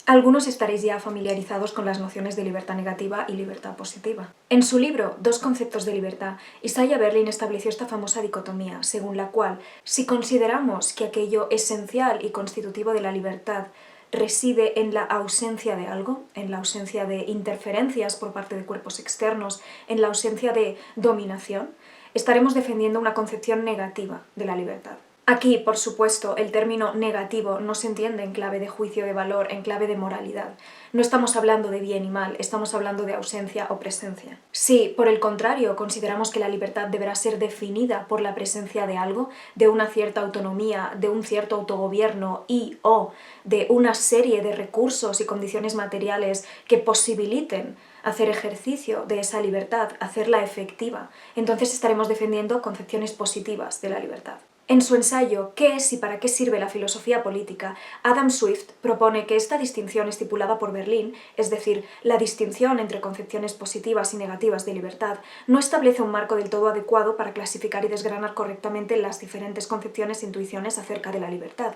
Algunos estaréis ya familiarizados con las nociones de libertad negativa y libertad positiva. En su libro Dos conceptos de libertad, Isaiah Berlin estableció esta famosa dicotomía, según la cual, si consideramos que aquello esencial y constitutivo de la libertad reside en la ausencia de algo, en la ausencia de interferencias por parte de cuerpos externos, en la ausencia de dominación, estaremos defendiendo una concepción negativa de la libertad. Aquí, por supuesto, el término negativo no se entiende en clave de juicio de valor, en clave de moralidad. No estamos hablando de bien y mal, estamos hablando de ausencia o presencia. Si, por el contrario, consideramos que la libertad deberá ser definida por la presencia de algo, de una cierta autonomía, de un cierto autogobierno o de una serie de recursos y condiciones materiales que posibiliten hacer ejercicio de esa libertad, hacerla efectiva, entonces estaremos defendiendo concepciones positivas de la libertad. En su ensayo ¿Qué es y para qué sirve la filosofía política?, Adam Swift propone que esta distinción estipulada por Berlin, es decir, la distinción entre concepciones positivas y negativas de libertad, no establece un marco del todo adecuado para clasificar y desgranar correctamente las diferentes concepciones e intuiciones acerca de la libertad,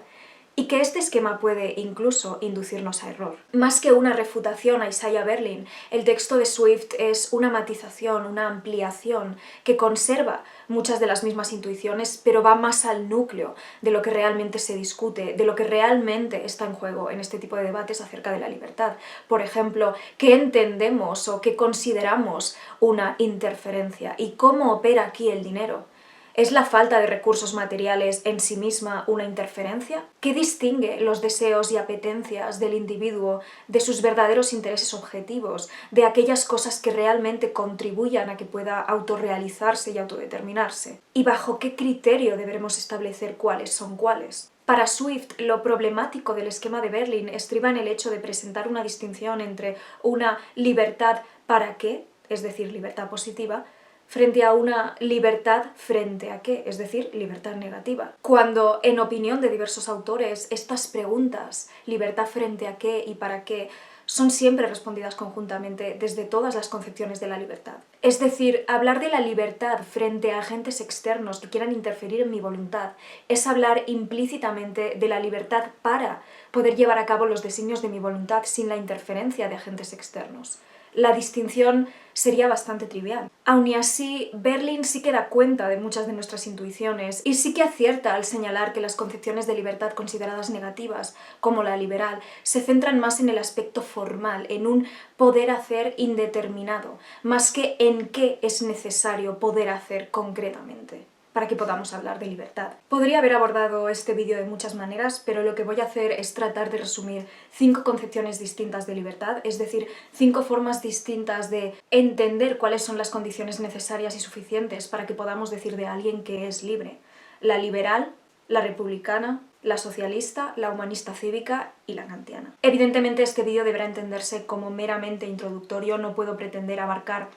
y que este esquema puede incluso inducirnos a error. Más que una refutación a Isaiah Berlin, el texto de Swift es una matización, una ampliación que conserva muchas de las mismas intuiciones, pero va más al núcleo de lo que realmente se discute, de lo que realmente está en juego en este tipo de debates acerca de la libertad. Por ejemplo, ¿qué entendemos o qué consideramos una interferencia? ¿Y cómo opera aquí el dinero? ¿Es la falta de recursos materiales en sí misma una interferencia? ¿Qué distingue los deseos y apetencias del individuo de sus verdaderos intereses objetivos, de aquellas cosas que realmente contribuyan a que pueda autorrealizarse y autodeterminarse? ¿Y bajo qué criterio deberemos establecer cuáles son cuáles? Para Swift, lo problemático del esquema de Berlin estriba en el hecho de presentar una distinción entre una libertad para qué, es decir, libertad positiva, frente a una libertad frente a qué, es decir, libertad negativa. Cuando, en opinión de diversos autores, estas preguntas, libertad frente a qué y para qué, son siempre respondidas conjuntamente desde todas las concepciones de la libertad. Es decir, hablar de la libertad frente a agentes externos que quieran interferir en mi voluntad es hablar implícitamente de la libertad para poder llevar a cabo los designios de mi voluntad sin la interferencia de agentes externos. La distinción sería bastante trivial. Aun y así, Berlin sí que da cuenta de muchas de nuestras intuiciones y sí que acierta al señalar que las concepciones de libertad consideradas negativas, como la liberal, se centran más en el aspecto formal, en un poder hacer indeterminado, más que en qué es necesario poder hacer concretamente para que podamos hablar de libertad. Podría haber abordado este vídeo de muchas maneras, pero lo que voy a hacer es tratar de resumir 5 concepciones distintas de libertad, es decir, 5 formas distintas de entender cuáles son las condiciones necesarias y suficientes para que podamos decir de alguien que es libre. La liberal, la republicana, la socialista, la humanista cívica y la kantiana. Evidentemente este vídeo deberá entenderse como meramente introductorio, no puedo pretender abarcar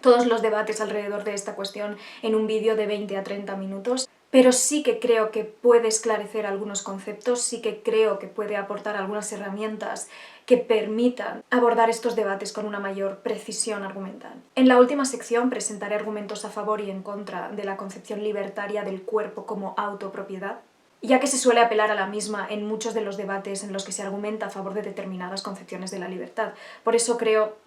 todos los debates alrededor de esta cuestión en un vídeo de 20 a 30 minutos, pero sí que creo que puede esclarecer algunos conceptos, sí que creo que puede aportar algunas herramientas que permitan abordar estos debates con una mayor precisión argumental. En la última sección presentaré argumentos a favor y en contra de la concepción libertaria del cuerpo como autopropiedad, ya que se suele apelar a la misma en muchos de los debates en los que se argumenta a favor de determinadas concepciones de la libertad. Por eso creo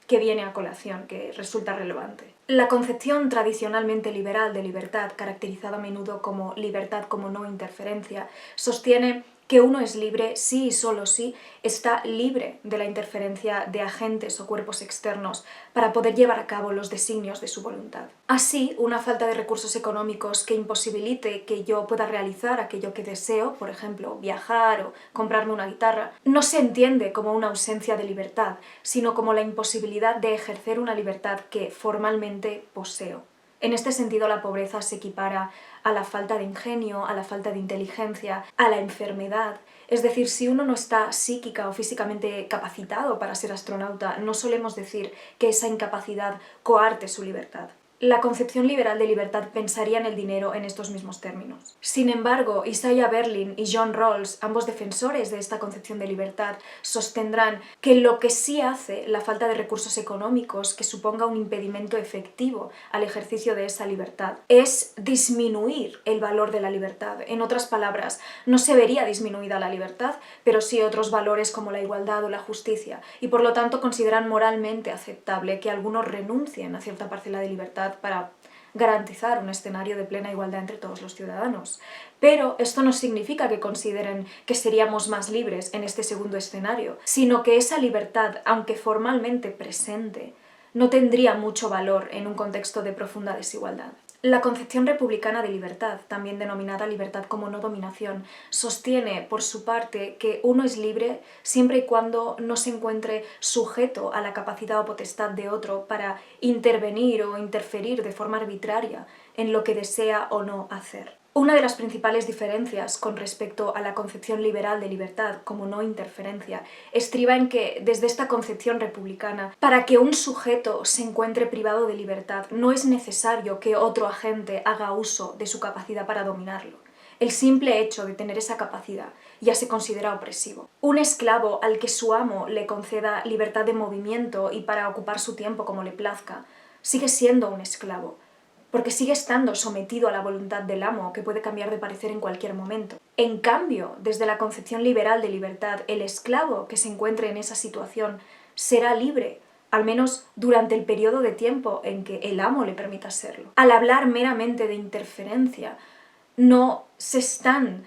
que viene a colación, que resulta relevante. La concepción tradicionalmente liberal de libertad, caracterizada a menudo como libertad como no interferencia, sostiene que uno es libre si y solo si está libre de la interferencia de agentes o cuerpos externos para poder llevar a cabo los designios de su voluntad. Así, una falta de recursos económicos que imposibilite que yo pueda realizar aquello que deseo, por ejemplo, viajar o comprarme una guitarra, no se entiende como una ausencia de libertad, sino como la imposibilidad de ejercer una libertad que formalmente poseo. En este sentido, la pobreza se equipara a la falta de ingenio, a la falta de inteligencia, a la enfermedad. Es decir, si uno no está psíquica o físicamente capacitado para ser astronauta, no solemos decir que esa incapacidad coarte su libertad. La concepción liberal de libertad pensaría en el dinero en estos mismos términos. Sin embargo, Isaiah Berlin y John Rawls, ambos defensores de esta concepción de libertad, sostendrán que lo que sí hace la falta de recursos económicos que suponga un impedimento efectivo al ejercicio de esa libertad es disminuir el valor de la libertad. En otras palabras, no se vería disminuida la libertad, pero sí otros valores como la igualdad o la justicia, y por lo tanto consideran moralmente aceptable que algunos renuncien a cierta parcela de libertad para garantizar un escenario de plena igualdad entre todos los ciudadanos. Pero esto no significa que consideren que seríamos más libres en este segundo escenario, sino que esa libertad, aunque formalmente presente, no tendría mucho valor en un contexto de profunda desigualdad. La concepción republicana de libertad, también denominada libertad como no dominación, sostiene por su parte que uno es libre siempre y cuando no se encuentre sujeto a la capacidad o potestad de otro para intervenir o interferir de forma arbitraria en lo que desea o no hacer. Una de las principales diferencias con respecto a la concepción liberal de libertad como no interferencia estriba en que, desde esta concepción republicana, para que un sujeto se encuentre privado de libertad no es necesario que otro agente haga uso de su capacidad para dominarlo. El simple hecho de tener esa capacidad ya se considera opresivo. Un esclavo al que su amo le conceda libertad de movimiento y para ocupar su tiempo como le plazca, sigue siendo un esclavo, porque sigue estando sometido a la voluntad del amo, que puede cambiar de parecer en cualquier momento. En cambio, desde la concepción liberal de libertad, el esclavo que se encuentre en esa situación será libre, al menos durante el periodo de tiempo en que el amo le permita serlo. Al hablar meramente de interferencia, no se están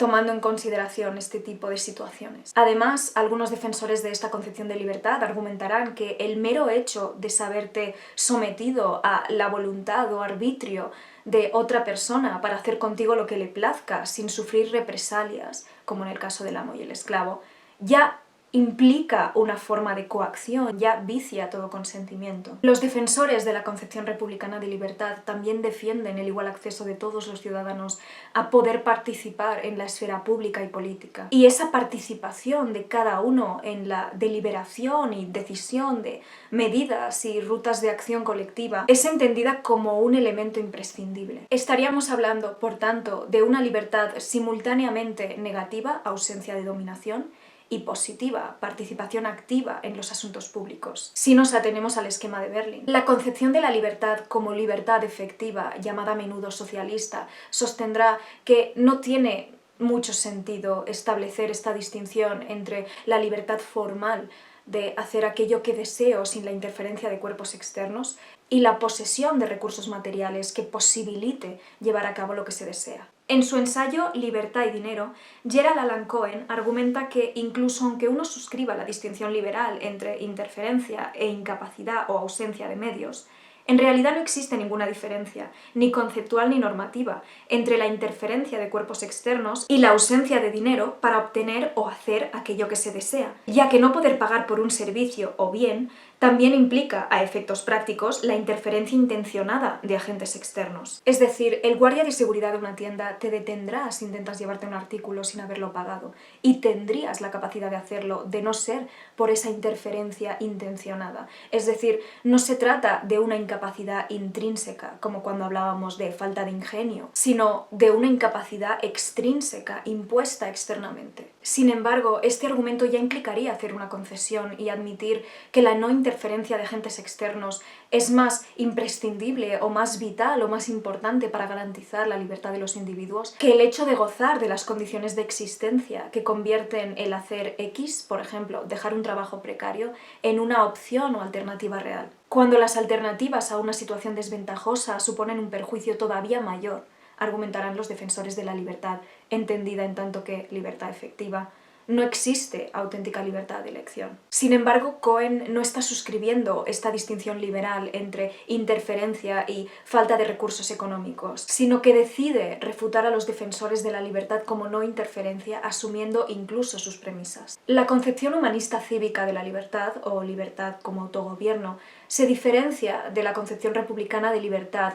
tomando en consideración este tipo de situaciones. Además, algunos defensores de esta concepción de libertad argumentarán que el mero hecho de saberte sometido a la voluntad o arbitrio de otra persona para hacer contigo lo que le plazca sin sufrir represalias, como en el caso del amo y el esclavo, ya implica una forma de coacción, ya vicia todo consentimiento. Los defensores de la concepción republicana de libertad también defienden el igual acceso de todos los ciudadanos a poder participar en la esfera pública y política. Y esa participación de cada uno en la deliberación y decisión de medidas y rutas de acción colectiva es entendida como un elemento imprescindible. Estaríamos hablando, por tanto, de una libertad simultáneamente negativa, ausencia de dominación, y positiva, participación activa en los asuntos públicos, si nos atenemos al esquema de Berlin. La concepción de la libertad como libertad efectiva, llamada a menudo socialista, sostendrá que no tiene mucho sentido establecer esta distinción entre la libertad formal de hacer aquello que deseo sin la interferencia de cuerpos externos y la posesión de recursos materiales que posibilite llevar a cabo lo que se desea. En su ensayo Libertad y Dinero, Gerald Alan Cohen argumenta que incluso aunque uno suscriba la distinción liberal entre interferencia e incapacidad o ausencia de medios, en realidad no existe ninguna diferencia, ni conceptual ni normativa, entre la interferencia de cuerpos externos y la ausencia de dinero para obtener o hacer aquello que se desea, ya que no poder pagar por un servicio o bien también implica, a efectos prácticos, la interferencia intencionada de agentes externos. Es decir, el guardia de seguridad de una tienda te detendrá si intentas llevarte un artículo sin haberlo pagado, y tendrías la capacidad de hacerlo de no ser por esa interferencia intencionada. Es decir, no se trata de una incapacidad intrínseca, como cuando hablábamos de falta de ingenio, sino de una incapacidad extrínseca impuesta externamente. Sin embargo, este argumento ya implicaría hacer una concesión y admitir que la no interferencia de agentes externos es más imprescindible o más vital o más importante para garantizar la libertad de los individuos que el hecho de gozar de las condiciones de existencia que convierten el hacer X, por ejemplo, dejar un trabajo precario, en una opción o alternativa real. Cuando las alternativas a una situación desventajosa suponen un perjuicio todavía mayor, argumentarán los defensores de la libertad, entendida en tanto que libertad efectiva, no existe auténtica libertad de elección. Sin embargo, Cohen no está suscribiendo esta distinción liberal entre interferencia y falta de recursos económicos, sino que decide refutar a los defensores de la libertad como no interferencia, asumiendo incluso sus premisas. La concepción humanista cívica de la libertad, o libertad como autogobierno, se diferencia de la concepción republicana de libertad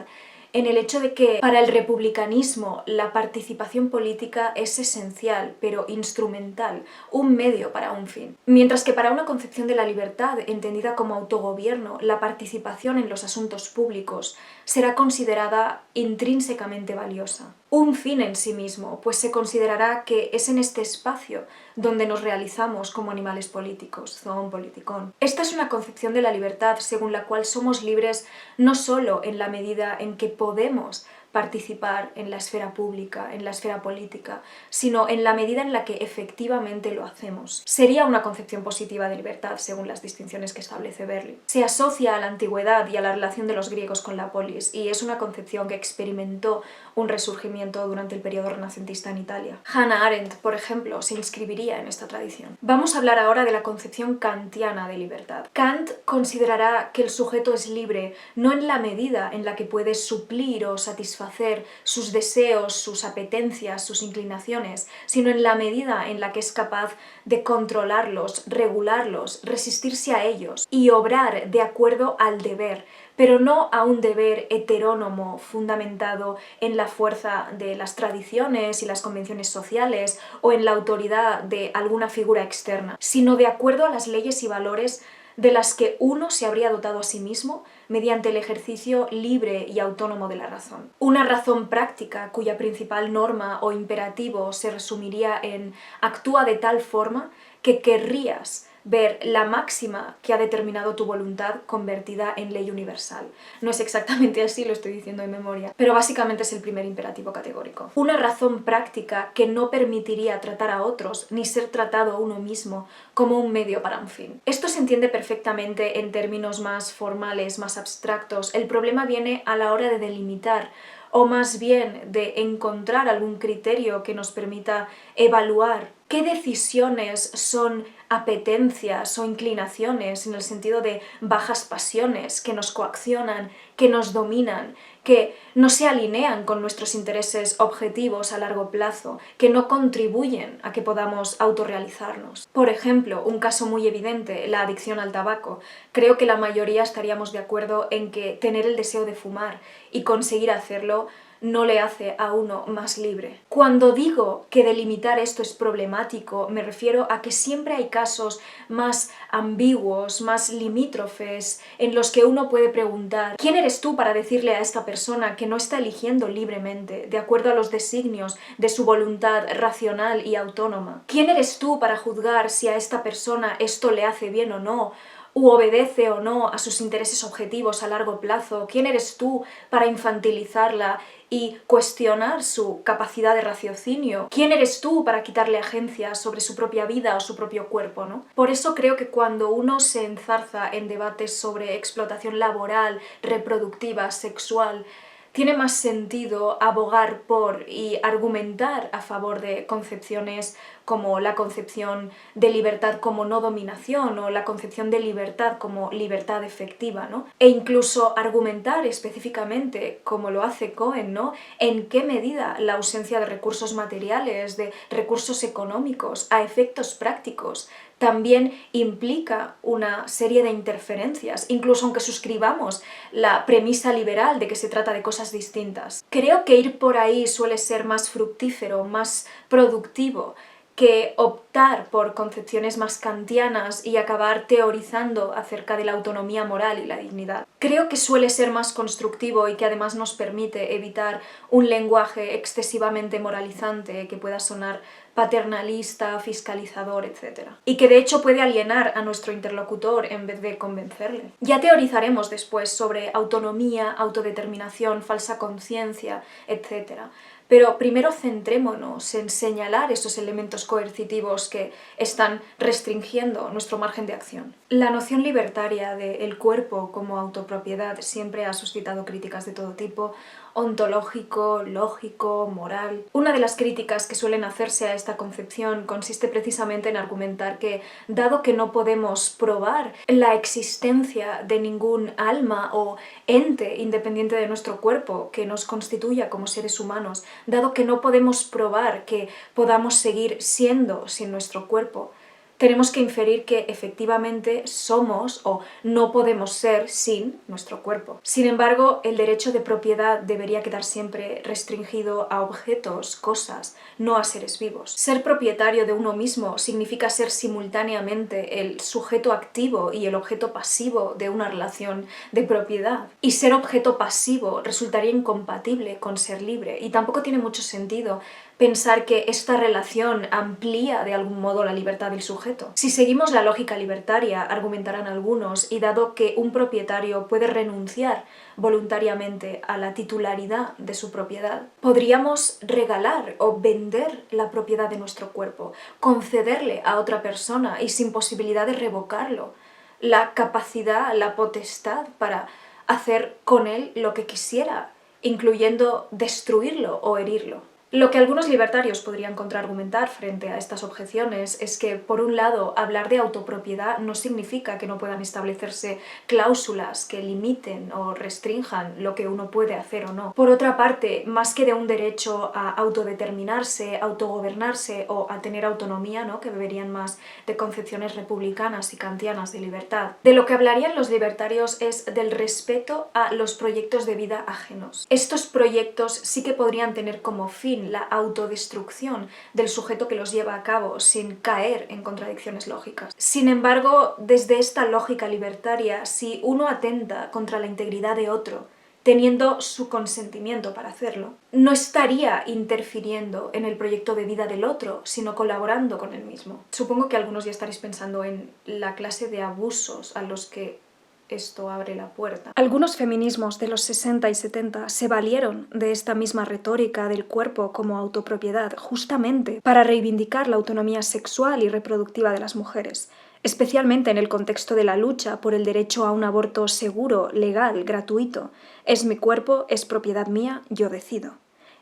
en el hecho de que para el republicanismo la participación política es esencial, pero instrumental, un medio para un fin. Mientras que para una concepción de la libertad, entendida como autogobierno, la participación en los asuntos públicos será considerada intrínsecamente valiosa. Un fin en sí mismo, pues se considerará que es en este espacio donde nos realizamos como animales políticos, zoon politikon. Esta es una concepción de la libertad según la cual somos libres no solo en la medida en que podemos participar en la esfera pública, en la esfera política, sino en la medida en la que efectivamente lo hacemos. Sería una concepción positiva de libertad, según las distinciones que establece Berlin. Se asocia a la antigüedad y a la relación de los griegos con la polis, y es una concepción que experimentó un resurgimiento durante el periodo renacentista en Italia. Hannah Arendt, por ejemplo, se inscribiría en esta tradición. Vamos a hablar ahora de la concepción kantiana de libertad. Kant considerará que el sujeto es libre no en la medida en la que puede suplir o satisfacer sus deseos, sus apetencias, sus inclinaciones, sino en la medida en la que es capaz de controlarlos, regularlos, resistirse a ellos y obrar de acuerdo al deber, pero no a un deber heterónomo fundamentado en la fuerza de las tradiciones y las convenciones sociales o en la autoridad de alguna figura externa, sino de acuerdo a las leyes y valores de las que uno se habría dotado a sí mismo mediante el ejercicio libre y autónomo de la razón. Una razón práctica cuya principal norma o imperativo se resumiría en actúa de tal forma que querrías ver la máxima que ha determinado tu voluntad convertida en ley universal. No es exactamente así, lo estoy diciendo de memoria, pero básicamente es el primer imperativo categórico. Una razón práctica que no permitiría tratar a otros ni ser tratado a uno mismo como un medio para un fin. Esto se entiende perfectamente en términos más formales, más abstractos. El problema viene a la hora de delimitar o más bien de encontrar algún criterio que nos permita evaluar qué decisiones son apetencias o inclinaciones en el sentido de bajas pasiones que nos coaccionan, que nos dominan, que no se alinean con nuestros intereses objetivos a largo plazo, que no contribuyen a que podamos autorrealizarnos. Por ejemplo, un caso muy evidente, la adicción al tabaco. Creo que la mayoría estaríamos de acuerdo en que tener el deseo de fumar y conseguir hacerlo no le hace a uno más libre. Cuando digo que delimitar esto es problemático, me refiero a que siempre hay casos más ambiguos, más limítrofes, en los que uno puede preguntar ¿quién eres tú para decirle a esta persona que no está eligiendo libremente, de acuerdo a los designios de su voluntad racional y autónoma? ¿Quién eres tú para juzgar si a esta persona esto le hace bien o no? ¿U obedece o no a sus intereses objetivos a largo plazo? ¿Quién eres tú para infantilizarla y cuestionar su capacidad de raciocinio? ¿Quién eres tú para quitarle agencia sobre su propia vida o su propio cuerpo, ¿no? Por eso creo que cuando uno se enzarza en debates sobre explotación laboral, reproductiva, sexual, tiene más sentido abogar por y argumentar a favor de concepciones como la concepción de libertad como no dominación o la concepción de libertad como libertad efectiva, ¿no? E incluso argumentar específicamente, como lo hace Cohen, ¿no? En qué medida la ausencia de recursos materiales, de recursos económicos, a efectos prácticos, también implica una serie de interferencias, incluso aunque suscribamos la premisa liberal de que se trata de cosas distintas. Creo que ir por ahí suele ser más fructífero, más productivo, que optar por concepciones más kantianas y acabar teorizando acerca de la autonomía moral y la dignidad. Creo que suele ser más constructivo y que además nos permite evitar un lenguaje excesivamente moralizante que pueda sonar paternalista, fiscalizador, etc. Y que de hecho puede alienar a nuestro interlocutor en vez de convencerle. Ya teorizaremos después sobre autonomía, autodeterminación, falsa conciencia, etc. Pero primero centrémonos en señalar esos elementos coercitivos que están restringiendo nuestro margen de acción. La noción libertaria del cuerpo como autopropiedad siempre ha suscitado críticas de todo tipo, ontológico, lógico, moral. Una de las críticas que suelen hacerse a esta concepción consiste precisamente en argumentar que, dado que no podemos probar la existencia de ningún alma o ente independiente de nuestro cuerpo que nos constituya como seres humanos, dado que no podemos probar que podamos seguir siendo sin nuestro cuerpo, tenemos que inferir que efectivamente somos o no podemos ser sin nuestro cuerpo. Sin embargo, el derecho de propiedad debería quedar siempre restringido a objetos, cosas, no a seres vivos. Ser propietario de uno mismo significa ser simultáneamente el sujeto activo y el objeto pasivo de una relación de propiedad. Y ser objeto pasivo resultaría incompatible con ser libre, y tampoco tiene mucho sentido pensar que esta relación amplía de algún modo la libertad del sujeto. Si seguimos la lógica libertaria, argumentarán algunos, y dado que un propietario puede renunciar voluntariamente a la titularidad de su propiedad, podríamos regalar o vender la propiedad de nuestro cuerpo, concederle a otra persona y sin posibilidad de revocarlo la capacidad, la potestad para hacer con él lo que quisiera, incluyendo destruirlo o herirlo. Lo que algunos libertarios podrían contraargumentar frente a estas objeciones es que, por un lado, hablar de autopropiedad no significa que no puedan establecerse cláusulas que limiten o restrinjan lo que uno puede hacer o no. Por otra parte, más que de un derecho a autodeterminarse, autogobernarse o a tener autonomía, ¿no?, que beberían más de concepciones republicanas y kantianas de libertad, de lo que hablarían los libertarios es del respeto a los proyectos de vida ajenos. Estos proyectos sí que podrían tener como fin la autodestrucción del sujeto que los lleva a cabo sin caer en contradicciones lógicas. Sin embargo, desde esta lógica libertaria, si uno atenta contra la integridad de otro, teniendo su consentimiento para hacerlo, no estaría interfiriendo en el proyecto de vida del otro, sino colaborando con él mismo. Supongo que algunos ya estaréis pensando en la clase de abusos a los que esto abre la puerta. Algunos feminismos de los 60 y 70 se valieron de esta misma retórica del cuerpo como autopropiedad justamente para reivindicar la autonomía sexual y reproductiva de las mujeres, especialmente en el contexto de la lucha por el derecho a un aborto seguro, legal, gratuito. Es mi cuerpo, es propiedad mía, yo decido.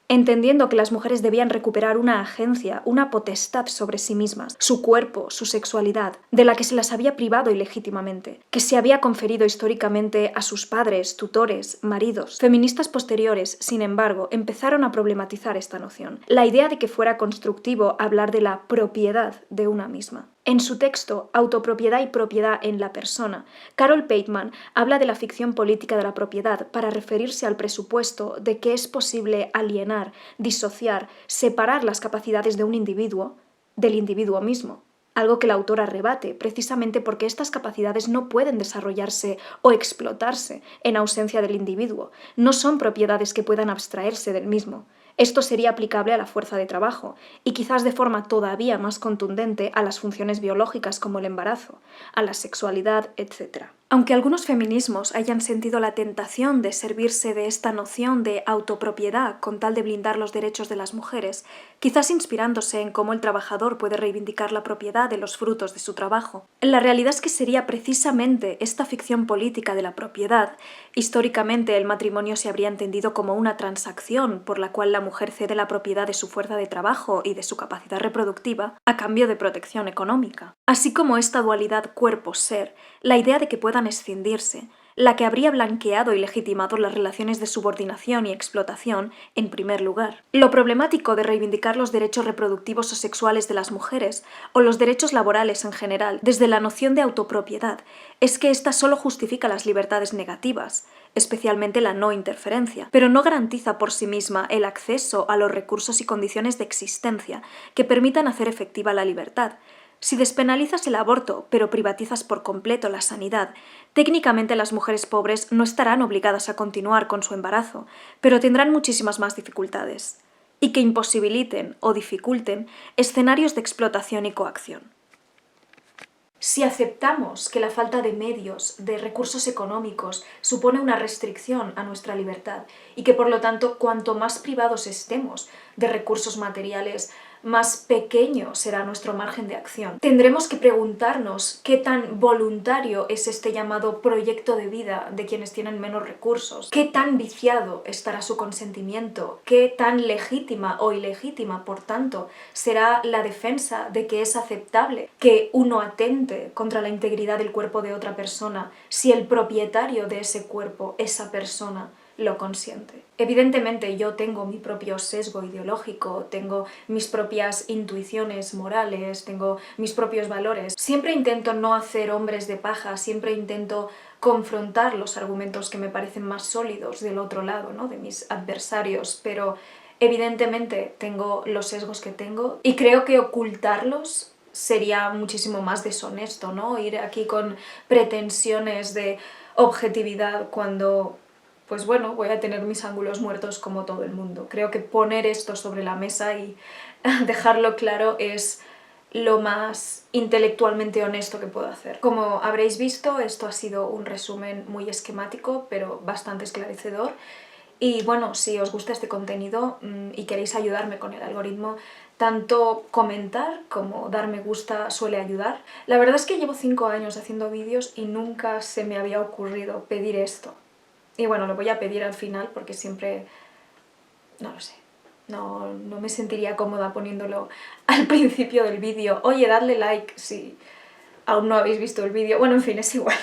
Entendiendo que las mujeres debían recuperar una agencia, una potestad sobre sí mismas, su cuerpo, su sexualidad, de la que se las había privado ilegítimamente, que se había conferido históricamente a sus padres, tutores, maridos. Feministas posteriores, sin embargo, empezaron a problematizar esta noción, la idea de que fuera constructivo hablar de la propiedad de una misma. En su texto, Autopropiedad y propiedad en la persona, Carol Pateman habla de la ficción política de la propiedad para referirse al presupuesto de que es posible alienar, disociar, separar las capacidades de un individuo del individuo mismo, algo que la autora rebate precisamente porque estas capacidades no pueden desarrollarse o explotarse en ausencia del individuo, no son propiedades que puedan abstraerse del mismo. Esto sería aplicable a la fuerza de trabajo y quizás de forma todavía más contundente a las funciones biológicas como el embarazo, a la sexualidad, etc. Aunque algunos feminismos hayan sentido la tentación de servirse de esta noción de autopropiedad con tal de blindar los derechos de las mujeres, quizás inspirándose en cómo el trabajador puede reivindicar la propiedad de los frutos de su trabajo, la realidad es que sería precisamente esta ficción política de la propiedad. Históricamente, el matrimonio se habría entendido como una transacción por la cual la mujer cede la propiedad de su fuerza de trabajo y de su capacidad reproductiva a cambio de protección económica. Así como esta dualidad cuerpo-ser, la idea de que puedan escindirse, la que habría blanqueado y legitimado las relaciones de subordinación y explotación en primer lugar. Lo problemático de reivindicar los derechos reproductivos o sexuales de las mujeres, o los derechos laborales en general, desde la noción de autopropiedad, es que ésta solo justifica las libertades negativas, especialmente la no interferencia, pero no garantiza por sí misma el acceso a los recursos y condiciones de existencia que permitan hacer efectiva la libertad. Si despenalizas el aborto, pero privatizas por completo la sanidad, técnicamente las mujeres pobres no estarán obligadas a continuar con su embarazo, pero tendrán muchísimas más dificultades, y que imposibiliten o dificulten escenarios de explotación y coacción. Si aceptamos que la falta de medios, de recursos económicos, supone una restricción a nuestra libertad y que por lo tanto cuanto más privados estemos de recursos materiales, más pequeño será nuestro margen de acción. Tendremos que preguntarnos qué tan voluntario es este llamado proyecto de vida de quienes tienen menos recursos, qué tan viciado estará su consentimiento, qué tan legítima o ilegítima, por tanto, será la defensa de que es aceptable que uno atente contra la integridad del cuerpo de otra persona si el propietario de ese cuerpo, esa persona, lo consiente. Evidentemente yo tengo mi propio sesgo ideológico, tengo mis propias intuiciones morales, tengo mis propios valores. Siempre intento no hacer hombres de paja, siempre intento confrontar los argumentos que me parecen más sólidos del otro lado, ¿no? De mis adversarios, pero evidentemente tengo los sesgos que tengo y creo que ocultarlos sería muchísimo más deshonesto, ¿no? Ir aquí con pretensiones de objetividad cuando, pues bueno, voy a tener mis ángulos muertos como todo el mundo. Creo que poner esto sobre la mesa y dejarlo claro es lo más intelectualmente honesto que puedo hacer. Como habréis visto, esto ha sido un resumen muy esquemático, pero bastante esclarecedor. Y bueno, si os gusta este contenido y queréis ayudarme con el algoritmo, tanto comentar como dar me gusta suele ayudar. La verdad es que llevo 5 años haciendo vídeos y nunca se me había ocurrido pedir esto. Y bueno, lo voy a pedir al final porque siempre, no lo sé, no me sentiría cómoda poniéndolo al principio del vídeo. Oye, dadle like si aún no habéis visto el vídeo. Bueno, en fin, es igual.